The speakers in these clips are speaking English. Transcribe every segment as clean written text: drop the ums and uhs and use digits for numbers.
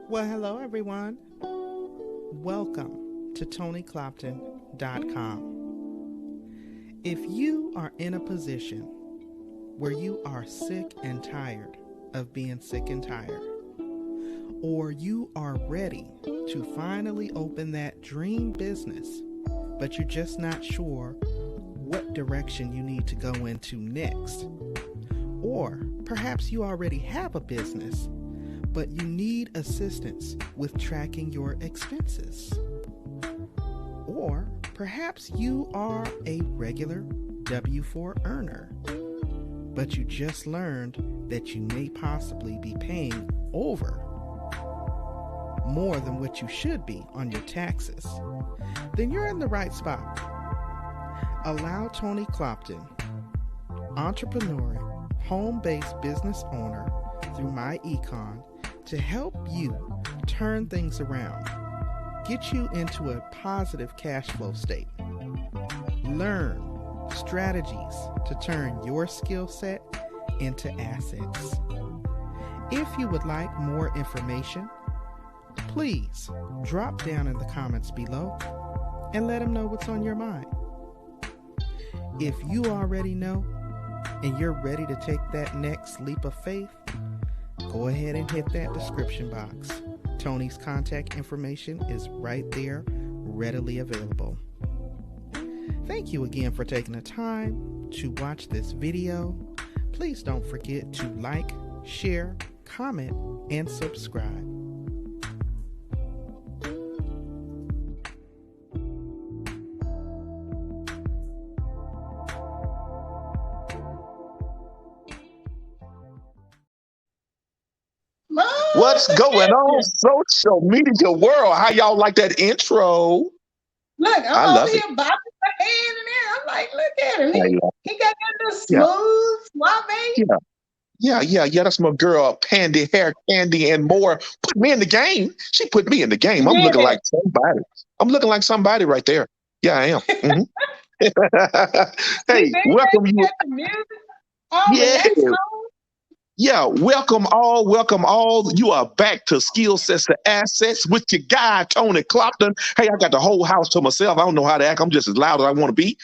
Well, hello everyone. Welcome to TonyClopton.com. If you are in a position where you are sick and tired of being sick and tired, or you are ready to finally open that dream business, but you're just not sure what direction you need to go into next, or perhaps you already have a business but you need assistance with tracking your expenses. Or perhaps you are a regular W-4 earner, but you just learned that you may possibly be paying over more than what you should be on your taxes. Then you're in the right spot. Allow Tony Clopton, entrepreneur, home-based business owner through my econ, to help you turn things around, get you into a positive cash flow state, learn strategies to turn your skill set into assets. If you would like more information, please drop down in the comments below and let them know what's on your mind. If you already know and you're ready to take that next leap of faith, go ahead and hit that description box. Tony's contact information is right there, readily available. Thank you again for taking the time to watch this video. Please don't forget to like, share, comment, and subscribe. What's going on, social media world? How y'all like that intro? Look, I I'm love over it. here bopping my hand in there. I'm like, look at him. I love He got that little Yeah, smooth, suave. yeah. That's my girl, Pandy Hair Candy, and more. Put me in the game. She put me in the game. I'm looking Yeah. like somebody. I'm looking like somebody right there. Yeah, I am. Mhm. Hey, See, welcome he you. got the music all Yeah. relaxed on. Yeah, welcome all, welcome all. You are back to Skill Sets to Assets with your guy, Tony Clopton. Hey, I got the whole house to myself. I don't know how to act. I'm just as loud as I want to be.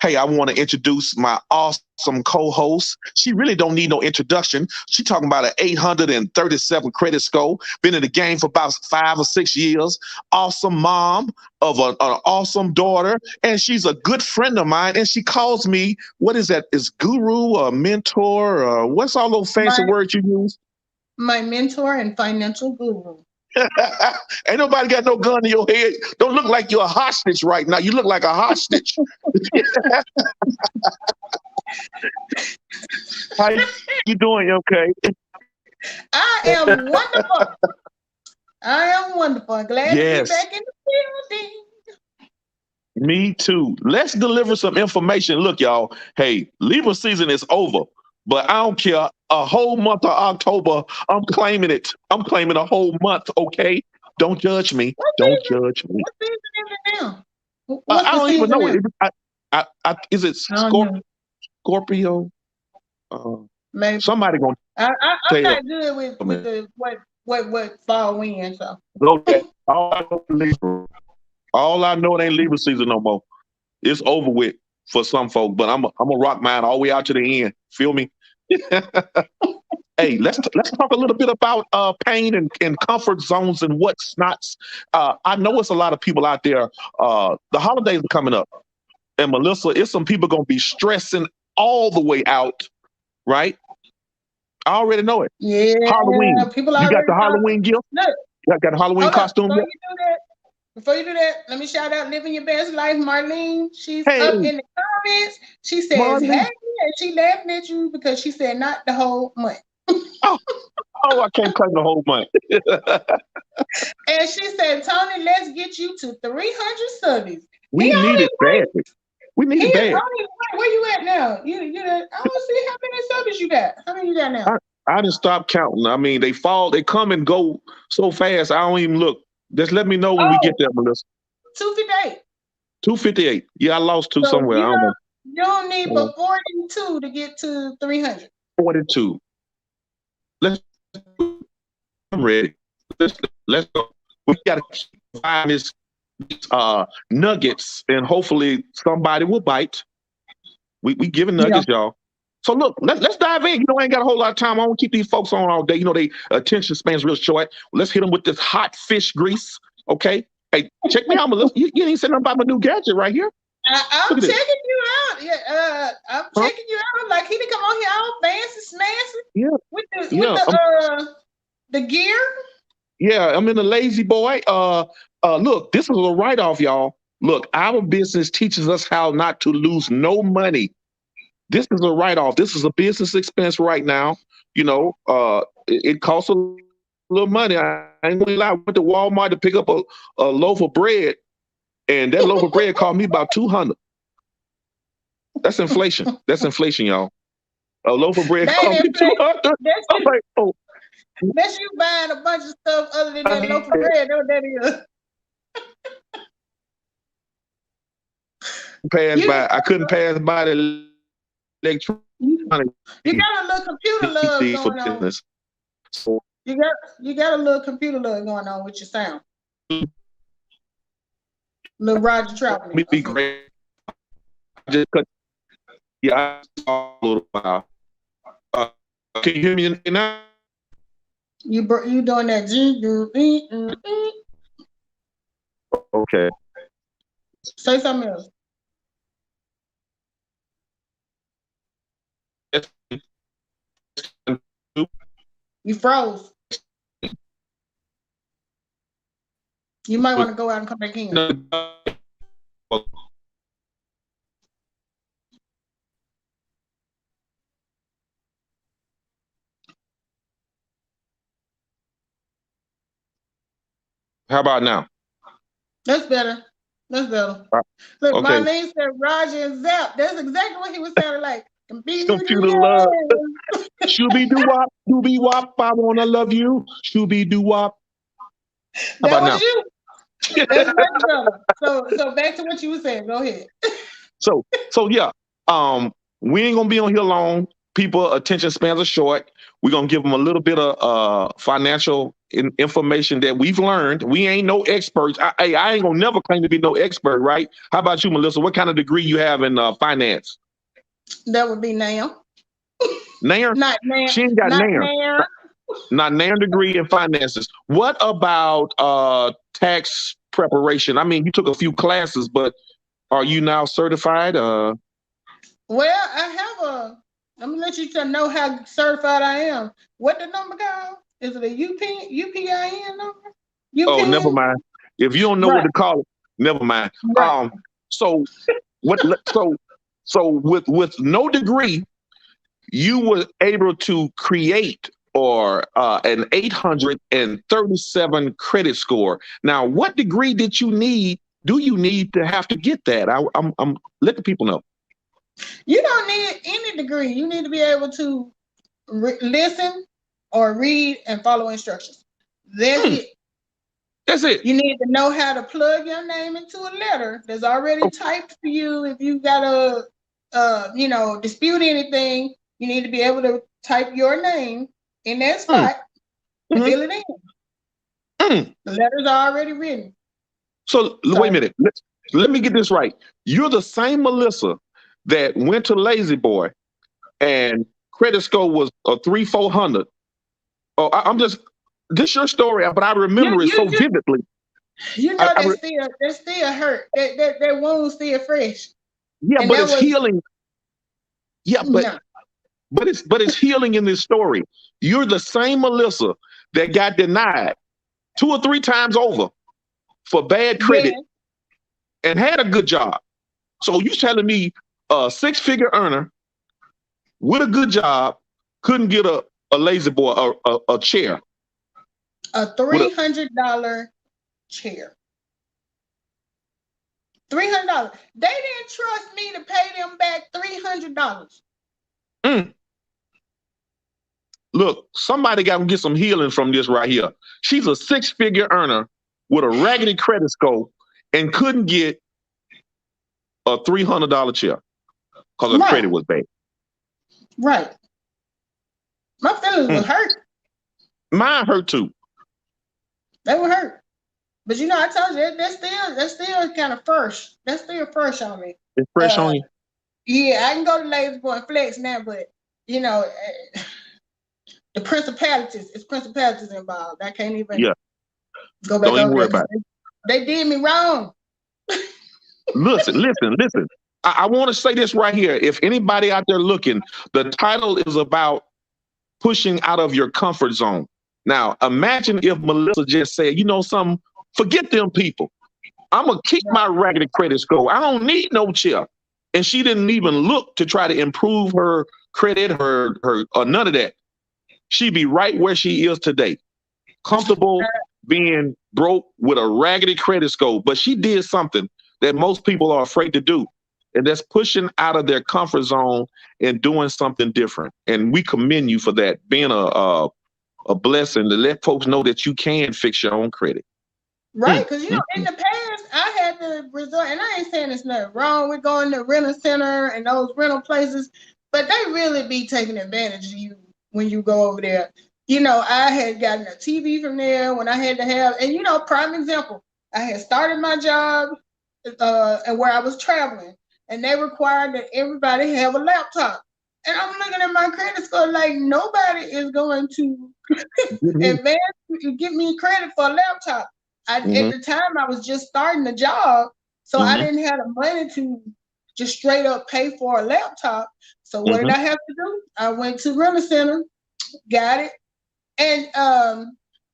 Hey, I want to introduce my awesome co-host. She really don't need no introduction. She talking about an 837 credit score. Been in the game for about 5 or 6 years. Awesome mom of an awesome daughter. And she's a good friend of mine. And she calls me, what is that? Is guru or mentor? Or what's all those fancy My, words you use? my mentor and financial guru. Ain't nobody got no gun to your head. Don't look like you're a hostage right now. You look like a hostage. How you doing? You okay? I am wonderful. I am wonderful. Glad to be Yes, back in the building. me too. Let's deliver some information. Look, y'all. Hey, Libra season is over, but I don't care. A whole month of October, I'm claiming it. I'm claiming a whole month. Okay, don't judge me. What Don't season? judge me. What season is it now? What's I the don't even season know. now? Is it I don't know. Scorpio? Uh, Maybe. somebody gonna I'm tell not good with me. the what fall when, so Okay. All I know, it ain't Libra season no more. It's over with for some folk, but I'm a rock mine all the way out to the end. Feel me? Hey, let's talk a little bit about pain and comfort zones and what's not. I know it's a lot of people out there. The holidays are coming up, and Melissa, it's some people gonna be stressing all the way out, right? I already know it. yeah, Halloween. people You got already the talking. Halloween gift? Look, You got the Halloween hold up. costume yet? Before you do that, let me shout out Living Your Best Life, Marlene. She's Hey, up in the comments. She says, hey, Marley. and she laughing at you because she said not the whole month. Oh, I can't claim the whole month. And she said, Tony, let's get you to 300 studies. We need it badly. We need He it is bad. only where you at now? I want to see how many studies you got. How many you got now? I didn't stop counting. I mean, they come and go so fast. I don't even look. Just let me know when we get Oh, there, Melissa. 258. 258. Yeah, I lost two So somewhere. I don't know. you don't need but 42 to get to 300. 42. I'm ready. let's go. We got to find this nuggets, and hopefully somebody will bite. We giving nuggets, y'all. So look, let's dive in. You know, I ain't got a whole lot of time. I won't keep these folks on all day. You know, they attention span's real short. Let's hit them with this hot fish grease. Okay. Hey, check me out, Melissa. You ain't saying nothing about my new gadget right here. I'm checking you out. Yeah, I'm checking you out. Like he didn't come on here all fancy, smashy. Yeah. With the gear. Yeah, I'm in the lazy boy. Look, this is a write-off, y'all. Look, our business teaches us how not to lose no money. This is a write-off. This is a business expense right now. You know, it costs a little money. I ain't gonna lie. I went to Walmart to pick up a loaf of bread, and that loaf of bread cost me about $200. That's inflation. That's inflation, y'all. A loaf of bread cost me $200. I'm like, oh. Unless you buying a bunch of stuff other than that loaf of bread, know what that is. I couldn't pass by the electronic. You got a little computer love going on. So, you got a little computer love going on with your sound. Little Roger Troutman. It'd be great. Just cut. Yeah, I saw a little while. Can you hear me now? You doing that? Okay. Say something else. You froze. You might want to go out and come back in. How about now? That's better. That's better. Look, okay. Marlene said Roger and Zap. That's exactly what he was sounding like. Computer love. Shooby doo wop, doobie wop. I wanna love you. Shooby doo wop. How about now? You. That's much better. So back to what you were saying. Go ahead. So yeah. We ain't gonna be on here long. People attention spans are short. We're gonna give them a little bit of financial information that we've learned. We ain't no experts. I ain't gonna never claim to be no expert, right? How about you, Melissa? What kind of degree you have in finance? That would be Nair. Nair? Not Nair. She ain't got Nair. Not Nair degree in finances. What about tax preparation? I mean, you took a few classes, but are you now certified? Well, I have let me let you know how certified I am. What the number called? Is it a UPIN number? UPIN? Oh, never mind. If you don't know what to call it, never mind. Right. So with no degree, you were able to create an 837 credit score. Now, what degree did you need? Do you need to have to get that? I'm let the people know. You don't need any degree. You need to be able to listen or read and follow instructions. That's it. That's it. You need to know how to plug your name into a letter that's already typed for you. If you got to, dispute anything, you need to be able to type your name in that spot and fill it in. The letters are already written. So wait a minute. Let me get this right. You're the same Melissa that went to Lazy Boy and credit score was a 300-400. Oh, I'm just, this your story, but I remember it so vividly. You know, they still hurt. That wound still fresh. Yeah, and but it's healing. Yeah, but it's healing in this story. You're the same Melissa that got denied 2 or 3 times over for bad credit and had a good job. So you telling me a 6-figure earner with a good job couldn't get a Lazy Boy a chair? A $300 chair. $300. They didn't trust me to pay them back $300. Look, somebody got to get some healing from this right here. She's a 6-figure earner with a raggedy credit score and couldn't get a $300 chair because her credit was bad. Right. My feelings was hurt. Mine hurt too. They were hurt. But you know, I told you that's still kind of fresh. That's still fresh on me. It's fresh on you. Yeah, I can go to Lazy Boy and flex now, but you know, the principalities involved. I can't even go back Don't even over worry there. about it. They did me wrong. Listen. I want to say this right here. If anybody out there looking, the title is about pushing out of your comfort zone. Now, imagine if Melissa just said, you know something, forget them people. I'm going to keep my raggedy credit score. I don't need no check. And she didn't even look to try to improve her credit, her or none of that. She'd be right where she is today, comfortable being broke with a raggedy credit score. But she did something that most people are afraid to do. And that's pushing out of their comfort zone and doing something different. And we commend you for that, being a blessing to let folks know that you can fix your own credit. Right, because you know, in the past, I had to resort, and I ain't saying there's nothing wrong with going to rental center and those rental places, but they really be taking advantage of you when you go over there. You know, I had gotten a TV from there when I had to have, and you know, prime example, I had started my job and where I was traveling, and they required that everybody have a laptop. And I'm looking at my credit score like nobody is going to give me credit for a laptop. At the time, I was just starting the job, so I didn't have the money to just straight up pay for a laptop. So what did I have to do? I went to rental center, got it, and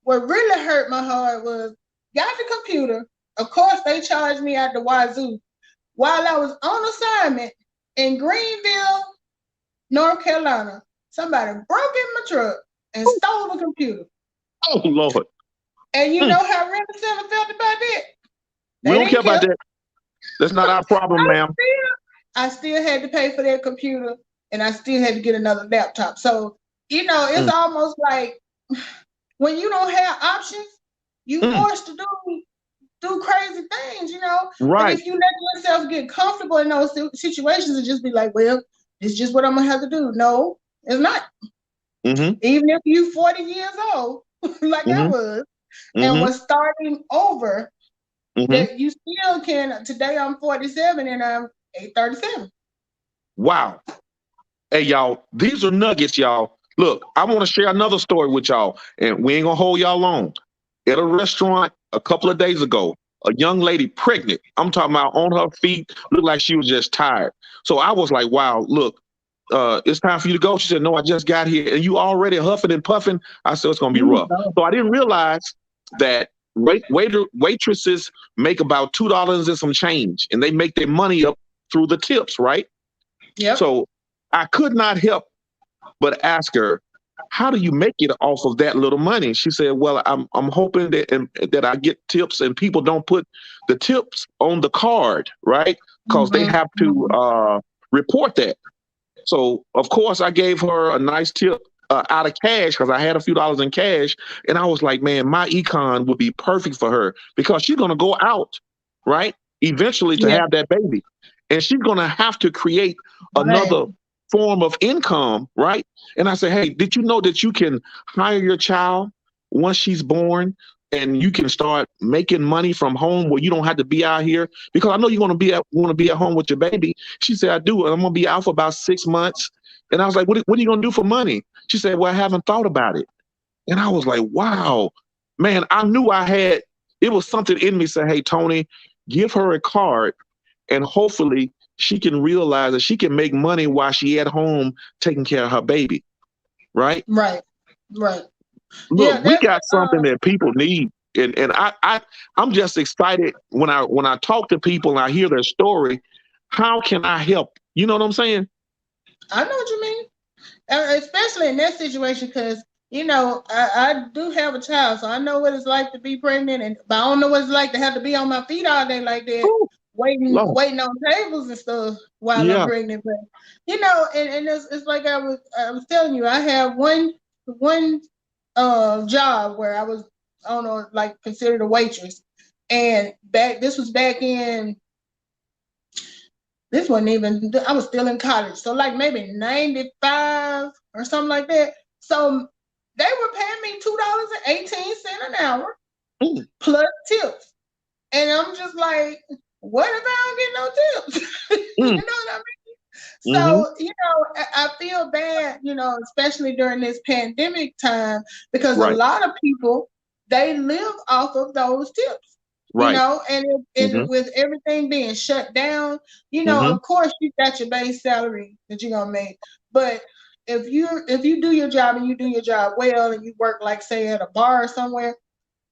what really hurt my heart was got the computer. Of course, they charged me at the wazoo while I was on assignment in Greenville, North Carolina. Somebody broke in my truck and stole the computer. Oh Lord! And you know how rental center felt about that? We don't care about that. That's not our problem, ma'am. I still had to pay for their computer, and I still had to get another laptop. So you know, it's almost like when you don't have options, you forced to do crazy things, you know. Right. And if you let yourself get comfortable in those situations and just be like, well, it's just what I'm gonna have to do. No, it's not. Even if you 40 years old, like I was, and was starting over, that you still can. Today I'm 47 and I'm 37. Wow. Hey, y'all, these are nuggets, y'all. Look, I want to share another story with y'all, and we ain't gonna hold y'all long. At a restaurant a couple of days ago, a young lady pregnant, I'm talking about on her feet, looked like she was just tired. So I was like, wow, look, it's time for you to go. She said, no, I just got here. And you already huffing and puffing? I said, it's going to be rough. So I didn't realize that waitresses make about $2 and some change, and they make their money up through the tips, right? Yep. So I could not help but ask her, how do you make it off of that little money? She said, well, I'm hoping that I get tips and people don't put the tips on the card, right? Because they have to report that. So, of course, I gave her a nice tip out of cash because I had a few dollars in cash. And I was like, man, my econ would be perfect for her because she's going to go out, right? Eventually to have that baby. And she's going to have to create another form of income, right? And I said, hey, did you know that you can hire your child once she's born and you can start making money from home where you don't have to be out here? Because I know you want to be at home with your baby. She said, I do. And I'm going to be out for about 6 months. And I was like, what are you going to do for money? She said, well, I haven't thought about it. And I was like, wow, man, I knew it was something in me saying, hey, Tony, give her a card and hopefully she can realize that she can make money while she at home taking care of her baby. Right? Right. Look, we got something that people need. And I'm just excited when I talk to people and I hear their story. How can I help? You know what I'm saying? I know what you mean. Especially in that situation, because you know, I do have a child, so I know what it's like to be pregnant, but I don't know what it's like to have to be on my feet all day like that. Ooh. Waiting on tables and stuff while I'm pregnant. But you know, and it's like I was telling you, I have one job where I was like considered a waitress, and this was back in, this wasn't even, I was still in college, so like maybe 95 or something like that. So they were paying me $2.18 an hour. plus tips. And I'm just like, what if I don't get no tips? You know what I mean? So, I feel bad, especially during this pandemic time, because a Right. lot of people, they live off of those tips, Right. and with everything being shut down, of course you got your base salary that you're gonna make. But if you do your job and you do your job well and you work, like, say, at a bar or somewhere,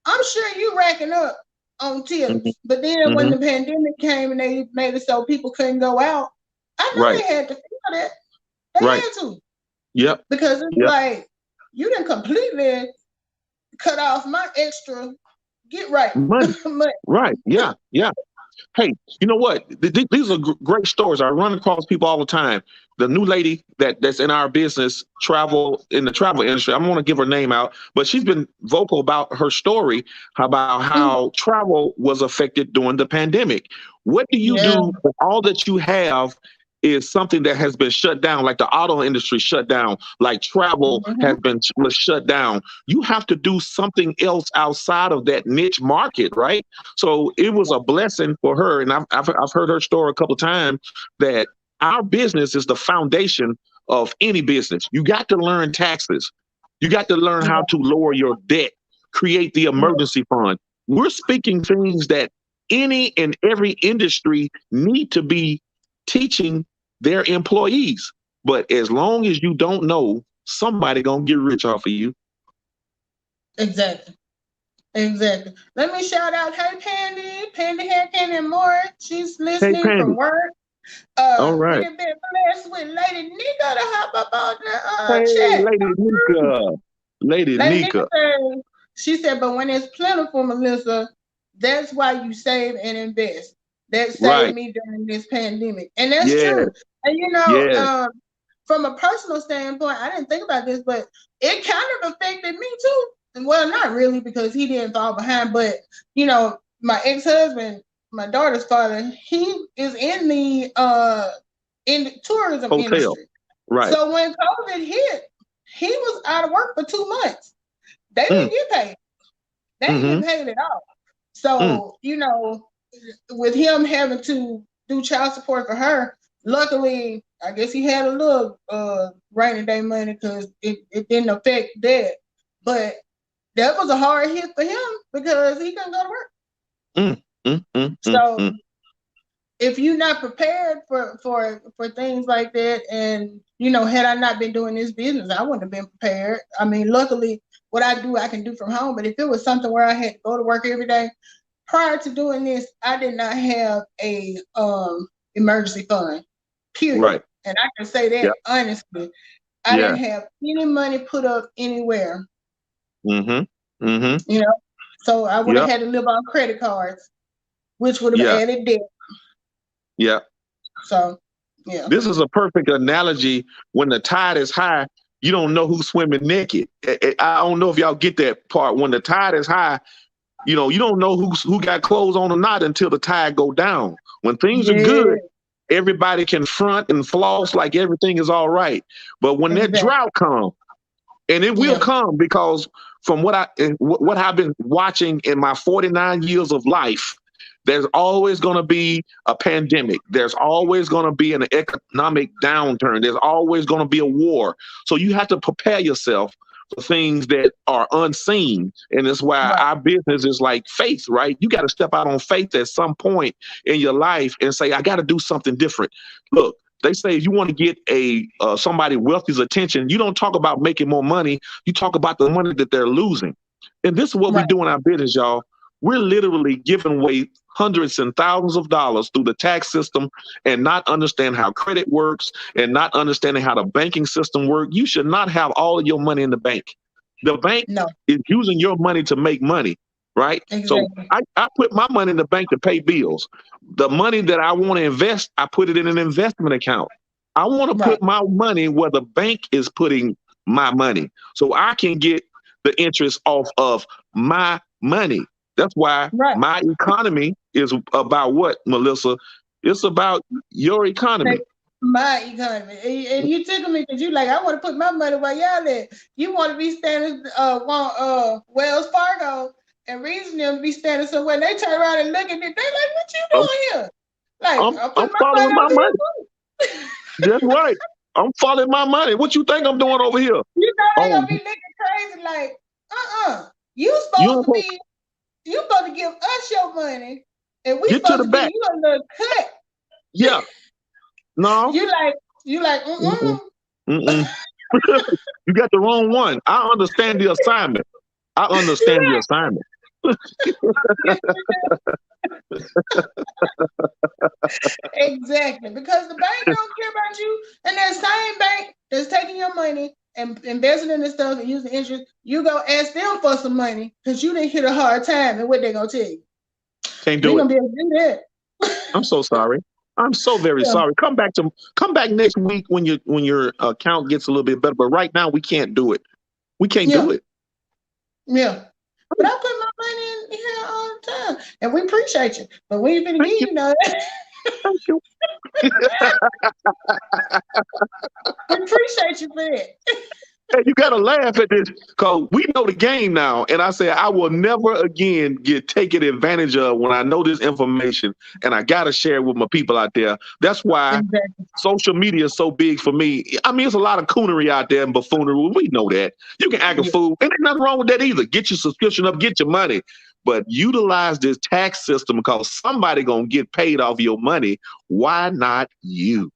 I'm sure you racking up on tips. But then when the pandemic came and they made it so people couldn't go out, I know Right. they had to feel that. They Right. had to. Yep. Because it's Yep. like, you didn't completely cut off my extra get right Money. money. Right. Yeah. Yeah. Hey, you know what? These are great stories. I run across people all the time. The new lady that's in our business, travel in the travel industry. I don't want to give her name out, but she's been vocal about her story about how travel was affected during the pandemic. What do you Yeah. do when all that you have is something that has been shut down, like the auto industry shut down, like travel was shut down? You have to do something else outside of that niche market, right? So it was a blessing for her, and I've heard her story a couple of times, that our business is the foundation of any business. You got to learn taxes. You got to learn how to lower your debt, create the emergency fund. We're speaking things that any and every industry need to be teaching their employees. But as long as you don't know, somebody gonna get rich off of you. Exactly. Exactly. Let me shout out, hey Pandy, Pandy Hair Candy and more. She's Hey, listening Pandy. from work. All We right. have been blessed with Lady Nika to hop up on the Hey, chat. Lady Nika. Lady Lady Nika. Nika said, but when it's plentiful, Melissa, that's why you save and invest. That saved me during this pandemic. And that's true. And from a personal standpoint, I didn't think about this, but it kind of affected me too. Well, not really, because he didn't fall behind, but my ex-husband, my daughter's father, he is in the tourism Hotel. industry. Right. So when COVID hit, he was out of work for 2 months. They didn't get paid. They didn't get paid at all. So, with him having to do child support for her, luckily, I guess he had a little rainy day money because it didn't affect that. But that was a hard hit for him because he couldn't go to work. So if you're not prepared for things like that, and had I not been doing this business, I wouldn't have been prepared. I mean, luckily, what I do, I can do from home. But if it was something where I had to go to work every day, prior to doing this, I did not have a emergency fund, period. Right. And I can say that honestly. I didn't have any money put up anywhere. So I would have had to live on credit cards, which would have added debt. Yeah. So, yeah. This is a perfect analogy. When the tide is high, you don't know who's swimming naked. I don't know if y'all get that part. When the tide is high, you don't know who got clothes on or not until the tide go down. When things are good, everybody can front and floss like everything is all right. But when that drought comes, and it will come, because from what I've been watching in my 49 years of life, there's always going to be a pandemic. There's always going to be an economic downturn. There's always going to be a war. So you have to prepare yourself for things that are unseen. And that's why our business is like faith, right? You got to step out on faith at some point in your life and say, I got to do something different. Look, they say if you want to get somebody wealthy's attention, you don't talk about making more money. You talk about the money that they're losing. And this is what we do in our business, y'all. We're literally giving away hundreds and thousands of dollars through the tax system and not understand how credit works and not understanding how the banking system works. You should not have all of your money in the bank. The bank is using your money to make money, right? Exactly. So I put my money in the bank to pay bills. The money that I want to invest, I put it in an investment account. I want to put my money where the bank is putting my money so I can get the interest off of my money. That's why my economy is about what, Melissa? It's about your economy. My economy. And you tickle me because you like, I want to put my money where y'all at. You want to be standing Wells Fargo and reason them be standing somewhere. They turn around and look at it. They like, what you I'm, doing here? Like, I'm I'm putting my following money my over money. here too. That's right. I'm following my money. What you think I'm doing over here? You know they Oh, gonna be looking crazy like, you you supposed don't to be, you supposed to give us your money, and we get to supposed the to give back. you a little cut. Yeah. No. You like, Mm-mm. Mm-mm. You got the wrong one. I understand the assignment. I understand the assignment. Exactly, because the bank don't care about you, and that same bank that's taking your money and investing in this stuff and using interest, you go ask them for some money because you didn't hit a hard time, and what they gonna tell you? Can't You do ain't it. gonna be able to do that. I'm so sorry. I'm so very Yeah, sorry. Come back next week when your account gets a little bit better. But right now we can't do it. We can't yeah, do it. yeah. But I put my money in here all the time, and we appreciate you. But we ain't finna Thank give you. you none. Thank you. We appreciate you for that. Hey, you gotta laugh at this because we know the game now. And I say I will never again get taken advantage of when I know this information, and I gotta share it with my people out there. That's why Exactly. social media is so big for me. I mean, it's a lot of coonery out there and buffoonery. We know that. You can act a Yeah. fool, and there's nothing wrong with that either. Get your subscription up, get your money, but utilize this tax system because somebody gonna get paid off your money. Why not you?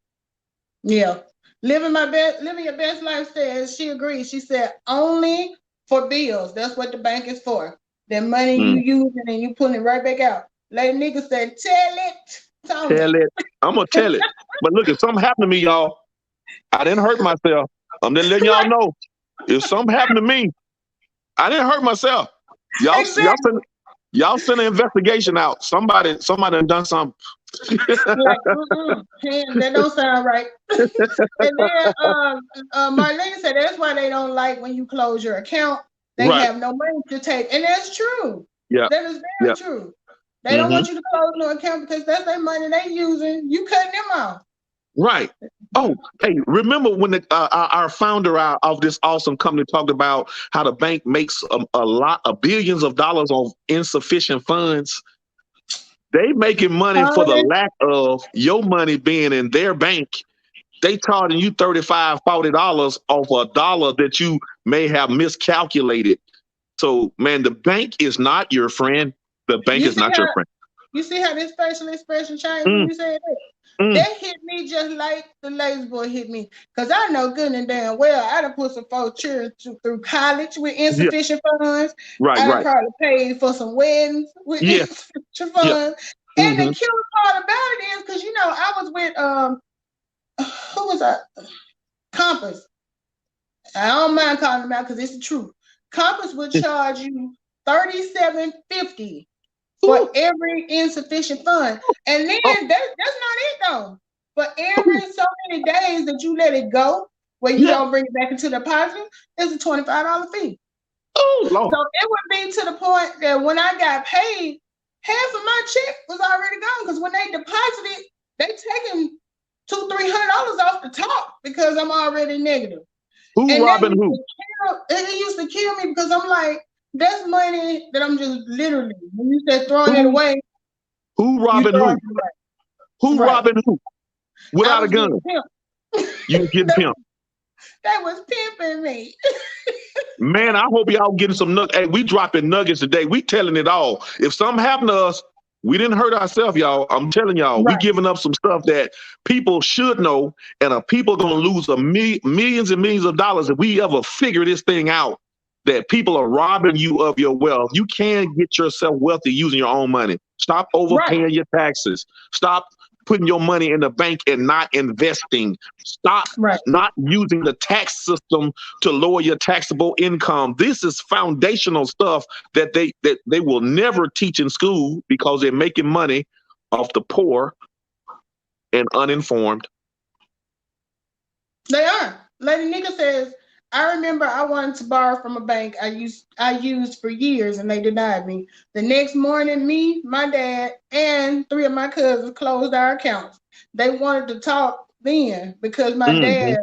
Yeah. Living your best life says she agrees. She said only for bills. That's what the bank is for. That money you Mm. using and you putting it right back out. Lady nigga said, tell it, Tell Tony. it. I'm gonna tell it. But look, if something happened to me, y'all, I didn't hurt myself. I'm just letting y'all Right. know. If something happened to me, I didn't hurt myself. Y'all, y'all Exactly. send, y'all send an investigation out. Somebody done something. Like, that don't sound right. And then Marlene said that's why they don't like when you close your account. They Right. have no money to take. And that's true. Yeah. That is very Yeah. true. They don't Hmm. want you to close no account because that's their money they using. You cutting them off. Right. Oh, hey, remember when our founder of this awesome company talked about how the bank makes a lot of billions of dollars on insufficient funds? They making money for the Tony, lack of your money being in their bank. They charging you $35, $40 off a dollar that you may have miscalculated. So, man, the bank is not your friend. The bank you is see not your how friend. you see how this facial expression changed when Mm, you said that? mm. That hit me just like the lazy boy hit me. Because I know good and damn well I done put some folks children through college with Yeah, insufficient funds. right, I done right. probably paid for some weddings with Yeah, insufficient yeah. funds. And Hmm. the killer part about it is because I was with who was I? Compass. I don't mind calling them out because it's the truth. Compass would charge you $37.50 for Ooh, every insufficient fund. And then oh, that's not it though. For ooh, every so many days that you let it go, where you yeah. don't bring it back into the deposit, it's a $25 fee. Oh, Lord. So it would be to the point that when I got paid, half of my check was already gone because when they deposited, they taking $200-$300 off the top because I'm already negative. Who And robbing who? it used to kill me because I'm like, that's money that I'm just literally, when you said throwing it Who away, who you robbing throwing who? it away. Who Right. robbing who? I Without a was gun. getting pimped. You getting that, pimped. that was pimping me. Man, I hope y'all getting some nuggets. Hey, we dropping nuggets today. We telling it all. If something happened to us, we didn't hurt ourselves, y'all. I'm telling y'all, we Right. giving up some stuff that people should know, and people gonna lose millions and millions of dollars if we ever figure this thing out. That people are robbing you of your wealth. You can get yourself wealthy using your own money. Stop Right. overpaying your taxes. Stop putting your money in the bank and not investing. Stop Right. not using the tax system to lower your taxable income. This is foundational stuff that they will never teach in school because they're making money off the poor and uninformed. They are. Lady Nika says, I remember I wanted to borrow from a bank I used for years and they denied me. The next morning, me, my dad, and three of my cousins closed our accounts. They wanted to talk then because my Mm-hmm. dad,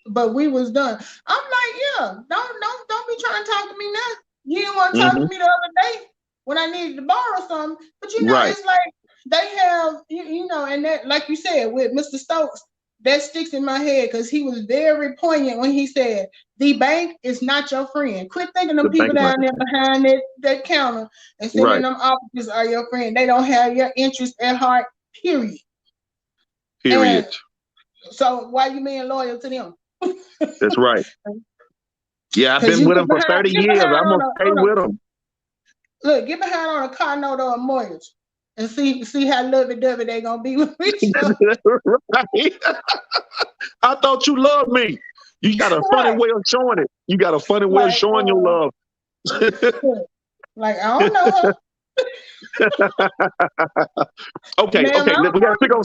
but we was done. I'm like, yeah, don't be trying to talk to me now. You didn't want to talk Mm-hmm. to me the other day. when I needed to borrow something. But Right. it's like they have, and that, like you said, with Mr. Stokes, that sticks in my head because he was very poignant when he said, the bank is not your friend. Quit thinking them The bank people is not down there behind that counter and sitting right. in them offices are your friend. They don't have your interest at heart, period. Period. And so why you being loyal to them? That's right. Yeah, I've been You with them for 30 years. I'm going to stay with them. Look, get behind on a car note or a mortgage and see how lovey-dovey they going to be with each other. Right. I thought you loved me. You got a funny way of showing it. You got a funny way of showing your love. Like, I don't know her. Okay, Man, we got to pick on.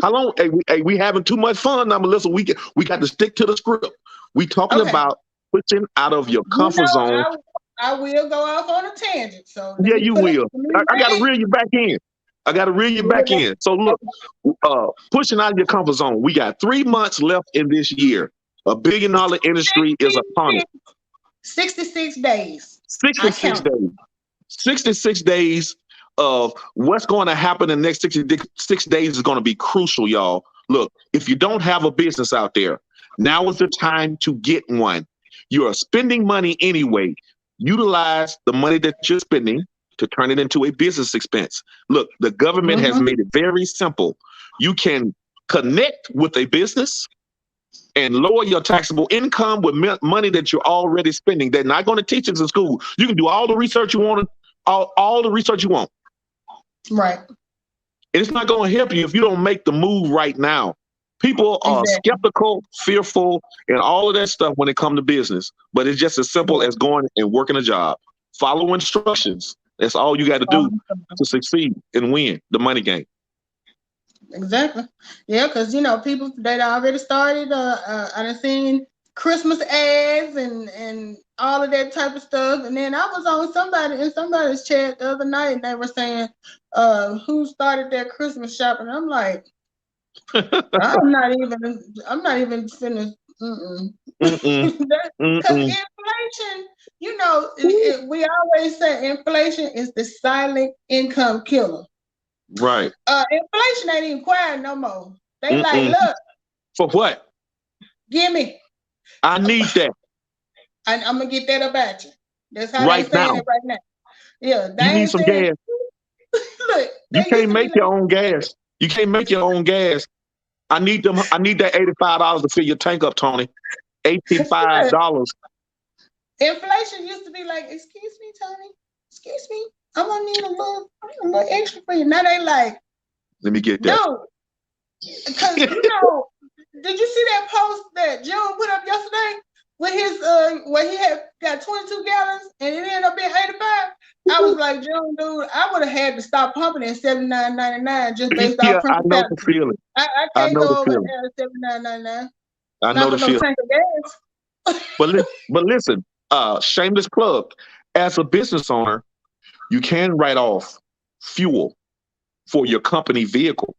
How long? Hey, we having too much fun now, Melissa. We got to stick to the script. We talking about pushing out of your comfort zone. I will go off on a tangent. So yeah, you will. I got to reel you back in. So look, pushing out of your comfort zone. We got 3 months left in this year. $1 billion industry is upon it. 66 days. 66 days. 66 days of what's going to happen in the next 66 days is going to be crucial, y'all. Look, if you don't have a business out there, now is the time to get one. You are spending money anyway. Utilize the money that you're spending to turn it into a business expense. Look, the government has made it very simple. You can connect with a business and lower your taxable income with money that you're already spending. They're not going to teach us in school. You can do all the research you want, all the research you want. Right. It's not going to help you if you don't make the move right now. People are skeptical, fearful, and all of that stuff when it comes to business. But it's just as simple as going and working a job. Follow instructions. That's all you got to do to succeed and win the money game. Exactly. Yeah, because people that already started. I've seen Christmas ads and all of that type of stuff. And then I was on somebody's chat the other night, and they were saying, "Who started their Christmas shopping?" And I'm like, I'm not even finished. Because inflation, we always say inflation is the silent income killer. Right. Inflation ain't even quiet no more. They like, look. For what? Give me. I need that. I'm gonna get that up at you. That's how they saying it right now. Yeah, you need some gas. Look, you can't make your own gas. You can't make your own gas. I need that $85 to fill your tank up, Tony. $85. Inflation used to be like, excuse me, Tony. Excuse me. I'm gonna need a little extra for you. Now they like, let me get that. No, because did you see that post that June put up yesterday with his where he had got 22 gallons and it ended up being 85? I was like, June, dude, I would have had to stop pumping at $79.99 just based off I know the feeling. I can't go over there at $79.99. I know the feeling. But listen, shameless plug. As a business owner, you can write off fuel for your company vehicle.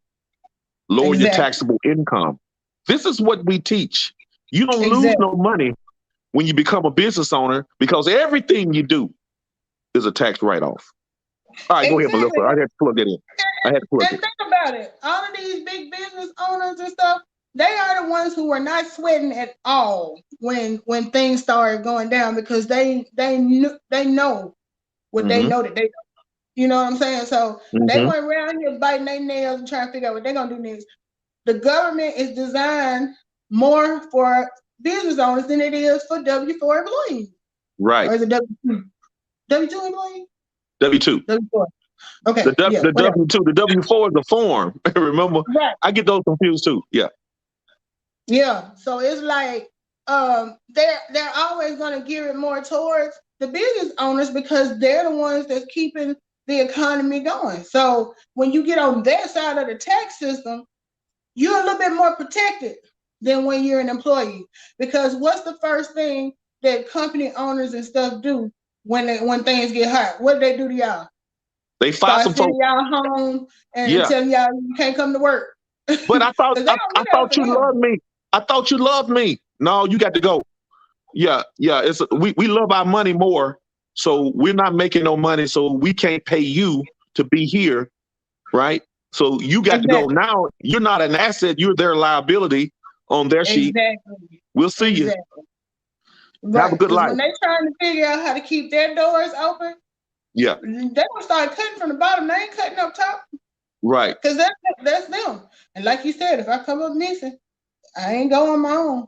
Lower your taxable income. This is what we teach. You don't lose no money when you become a business owner because everything you do is a tax write-off. All right, go ahead, Melissa. I had to plug that in. Think about it. All of these big business owners and stuff, they are the ones who are not sweating at all when things started going down because they know what they know that they know. You know what I'm saying? So they went around here biting their nails and trying to figure out what they're gonna do next. The government is designed more for business owners than it is for W-4 employees. Right. Or is it W-2? W-2 employees? W-2. W-4. Okay. The W-2, the W-4 is the form. Remember? Right. I get those confused too. Yeah. Yeah. So it's like they're always gonna gear it more towards the business owners because they're the ones that's keeping the economy going. So when you get on that side of the tax system, you're a little bit more protected than when you're an employee. Because what's the first thing that company owners and stuff do when things get hot? What do they do to y'all? They fire some folks. Y'all home and telling y'all you can't come to work. But I thought you loved me. I thought you loved me. No, you got to go. Yeah. We love our money more. So we're not making no money, so we can't pay you to be here, right? So you got to go. Now you're not an asset, you're their liability on their sheet. Exactly. We'll see you. Right. Have a good life. When they're trying to figure out how to keep their doors open, yeah, they gonna start cutting from the bottom. They ain't cutting up top. Right. Because that's them. And like you said, if I come up missing, I ain't going on my own.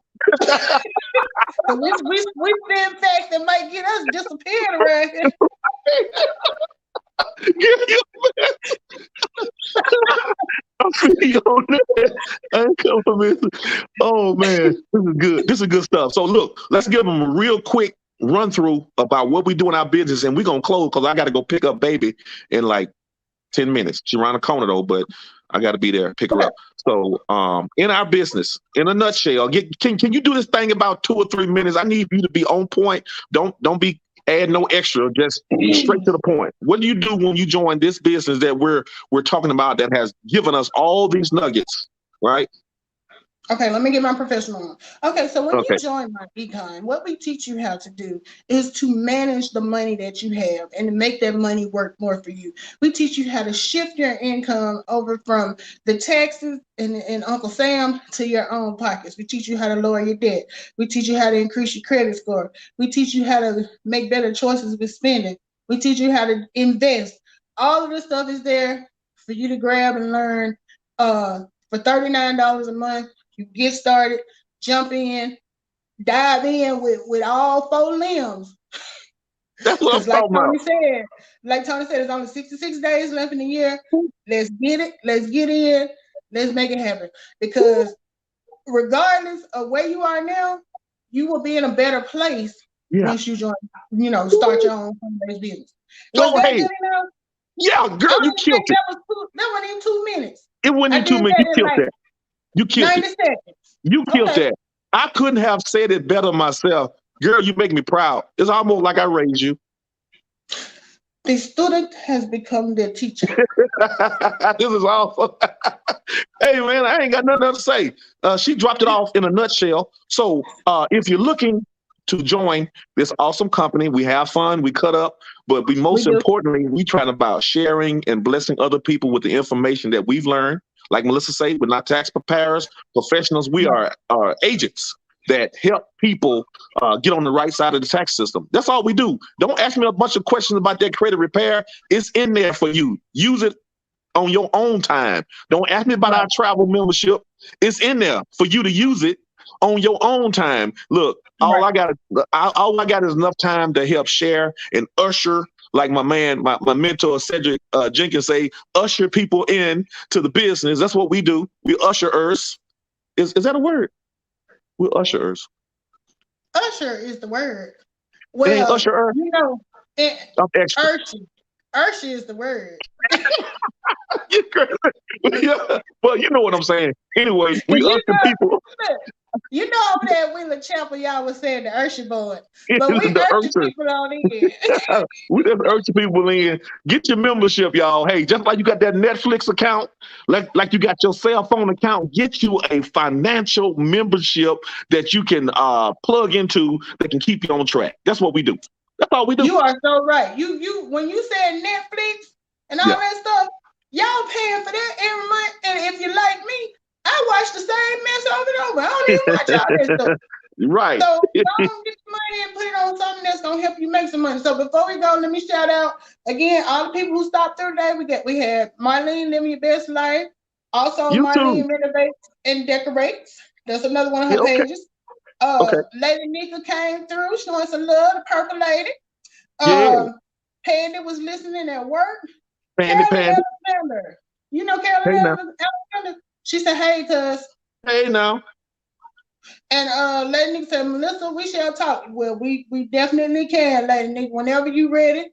So we spin facts that might get us disappeared around here. I'm feeling on that. I ain't come from it. Oh man, this is good. This is good stuff. So look, let's give them a real quick run through about what we do in our business, and we're gonna close because I got to go pick up baby in like 10 minutes. She's around the corner though, but I got to be there, pick her up. So, in our business, in a nutshell, can you do this thing about 2 or 3 minutes? I need you to be on point. Don't be add no extra. Just straight to the point. What do you do when you join this business that we're talking about that has given us all these nuggets, right? Okay, let me get my professional on. Okay, so when you join my econ, what we teach you how to do is to manage the money that you have and to make that money work more for you. We teach you how to shift your income over from the taxes and Uncle Sam to your own pockets. We teach you how to lower your debt. We teach you how to increase your credit score. We teach you how to make better choices with spending. We teach you how to invest. All of this stuff is there for you to grab and learn for $39 a month. You get started, jump in, dive in with all 4 limbs. That's what I'm talking about. Like Tony said, it's only 66 days left in the year. Let's get it. Let's get in. Let's make it happen. Because regardless of where you are now, you will be in a better place once you join, start your own home-based business. Was that good enough? Yeah, girl, you killed it. That wasn't even 2 minutes. It wasn't even 2 minutes. You killed that. You killed 90 seconds. You killed that. I couldn't have said it better myself. Girl, you make me proud. It's almost like I raised you. The student has become their teacher. This is awesome. Hey, man, I ain't got nothing else to say. She dropped it off in a nutshell. So if you're looking to join this awesome company, we have fun, we cut up, but most importantly, we trying about sharing and blessing other people with the information that we've learned. Like Melissa said, we're not tax preparers, professionals. We are agents that help people get on the right side of the tax system. That's all we do. Don't ask me a bunch of questions about that credit repair. It's in there for you. Use it on your own time. Don't ask me about our travel membership. It's in there for you to use it on your own time. Look, all I got is enough time to help share and usher, like my mentor Cedric Jenkins say, usher people in to the business. That's what we do. We usherers. Is that a word? We're usherers. Usher is the word. Well, usher. Usher is the word. Well, you know what I'm saying. Anyway, we usher people. You know over there at Wheeler Chapel, y'all was saying the Usher board. But we usher people on in. We just usher people in. Get your membership, y'all. Hey, just like you got that Netflix account, like you got your cell phone account, get you a financial membership that you can plug into that can keep you on track. That's what we do. That's all we do. You are so right. You when you said Netflix and all that stuff, y'all paying for that every month. And if you like me, I watch the same mess over and over. I don't even watch all that stuff. Right. So don't get the money and put it on something that's gonna help you make some money. So before we go, let me shout out again all the people who stopped through today. We had Marlene Living Your Best Life. Also Marlene Renovates and Decorates. That's another one of her pages. Lady Nika came through showing some love, the purple lady. Pandy was listening at work. Pandy. Alexander. You know Carolyn Alexander? She said, hey, cuz. Hey, now. And Lady Nika said, Melissa, we shall talk. Well, we definitely can, Lady Nika. Whenever you ready.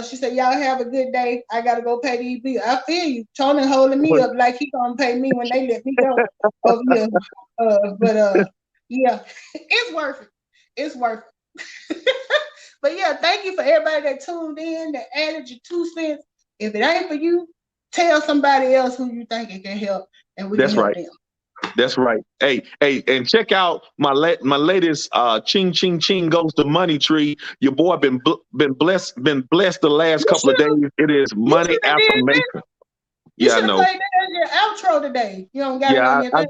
She said, y'all have a good day. I got to go pay these bills. I feel you. Tony holding me up like he going to pay me when they let me go over here. But yeah, it's worth it. It's worth it. But yeah, thank you for everybody that tuned in, that added your 2 cents. If it ain't for you, tell somebody else who you think it can help, and we can help them. That's right. Hey, and check out my latest ching ching ching goes to money tree. Your boy been blessed the last You couple should of days. It is you money should have did that. affirmation. You Yeah, I should have know. played that as your outro today. You don't got it Yeah, on your thing.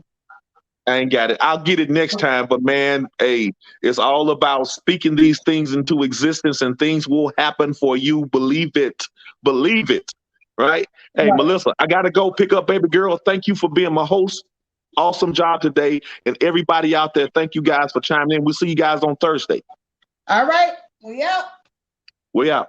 I ain't got it. I'll get it next time. But man, hey, it's all about speaking these things into existence, and things will happen for you. Believe it. Believe it. Right? Hey, Right. Melissa, I gotta go pick up baby girl. Thank you for being my host. Awesome job today. And everybody out there, thank you guys for chiming in. We'll see you guys on Thursday. All right. We out. We out.